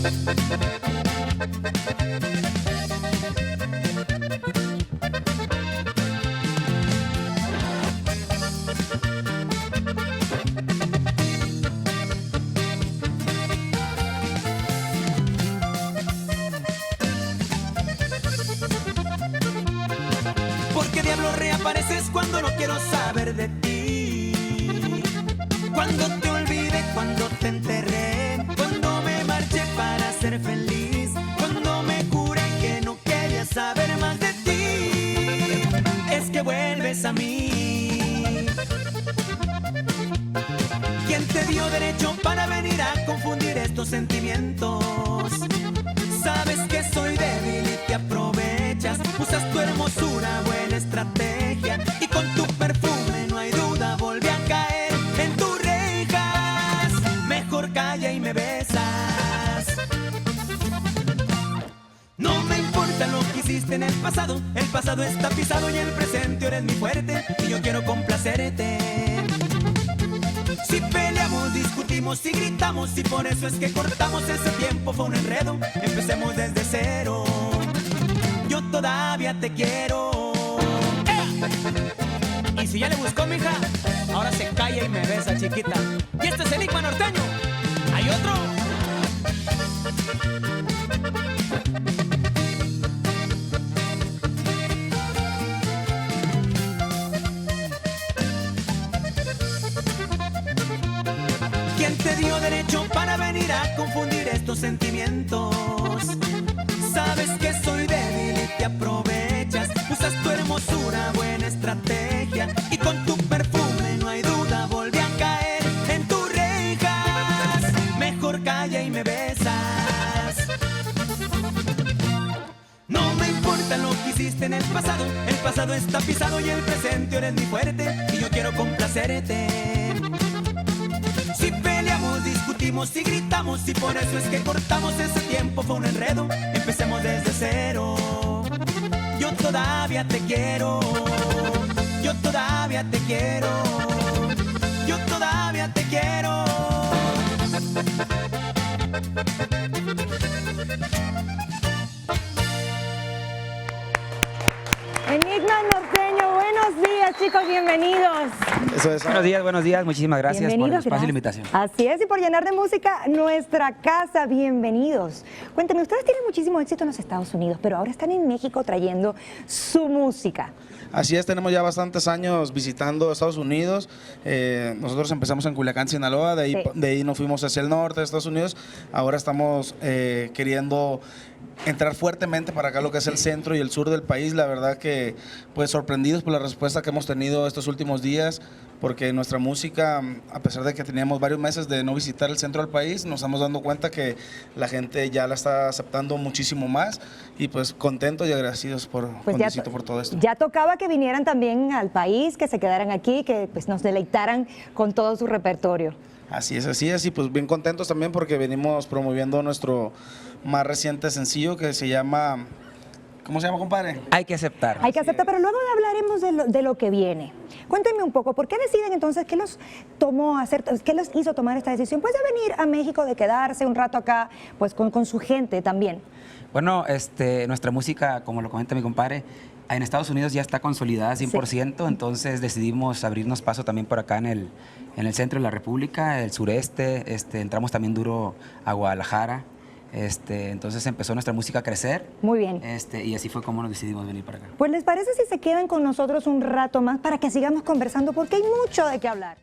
¿Por qué diablo reapareces cuando no quiero saber de ti? Cuando te olvidé, cuando te enterré, cuando me marché para ser feliz, cuando me juré que no quería saber más de ti, es que vuelves a mí. ¿Quién te dio derecho para venir a confundir estos sentimientos? Sabes que soy débil y te aprovechas, usas tu hermosura, buena estrategia, y con tu perfume no hay duda, volví a caer en tus rejas. Mejor calla y me besas. No me importa lo que hiciste en el pasado está pisado y el presente ahora es mi fuerte, y yo quiero complacerte. Si peleamos, discutimos y gritamos, y por eso es que cortamos, ese tiempo fue un enredo, empecemos desde cero. Yo todavía te quiero. Y si ya le buscó, mija, ahora se calla y me besa, chiquita. Y este es Enigma Norteño. Hay otro. ¿Quién te dio derecho para venir a confundir estos sentimientos? Sabes que soy débil y te aprovechas, usas tu hermosura, buena estrategia, y con tu perfume no hay duda, volví a caer en tus rejas. Mejor calla y me besas. No me importa lo que hiciste en el pasado está pisado y el presente ahora es mi fuerte, y yo quiero complacerte. Si peleamos, discutimos y gritamos, y por eso es que cortamos, ese tiempo fue un enredo, empecemos desde cero. Yo todavía te quiero, yo todavía te quiero, yo todavía te quiero. Enigma Norteño, buenos días, chicos, bienvenidos. Eso es. Buenos días, muchísimas gracias por el espacio y la invitación. Así es, y por llenar de música nuestra casa, bienvenidos. Cuéntenme, ustedes tienen muchísimo éxito en los Estados Unidos, pero ahora están en México trayendo su música. Así es, tenemos ya bastantes años visitando Estados Unidos. Nosotros empezamos en Culiacán, Sinaloa, de ahí nos fuimos hacia el norte de Estados Unidos. Ahora estamos queriendo entrar fuertemente para acá, lo que es el centro y el sur del país. La verdad que pues sorprendidos por la respuesta que hemos tenido estos últimos días, porque nuestra música, a pesar de que teníamos varios meses de no visitar el centro del país, nos estamos dando cuenta que la gente ya la está aceptando muchísimo más, y pues contentos y agradecidos por todo esto. Ya tocaba que vinieran también al país, que se quedaran aquí, que pues nos deleitaran con todo su repertorio. Así es, y pues bien contentos también porque venimos promoviendo nuestro más reciente sencillo que se llama... ¿Cómo se llama, compadre? Hay que aceptar. Hay que aceptar, pero luego hablaremos de lo que viene. Cuéntenme un poco, ¿por qué deciden entonces, qué los hizo tomar esta decisión? Pues de venir a México, de quedarse un rato acá, pues con su gente también. Bueno, nuestra música, como lo comenta mi compadre, en Estados Unidos ya está consolidada 100%, sí. Entonces decidimos abrirnos paso también por acá en el centro de la República, el sureste, entramos también duro a Guadalajara. Entonces empezó nuestra música a crecer. Muy bien. Y así fue como nos decidimos venir para acá. Pues, ¿les parece si se quedan con nosotros un rato más para que sigamos conversando? Porque hay mucho de qué hablar.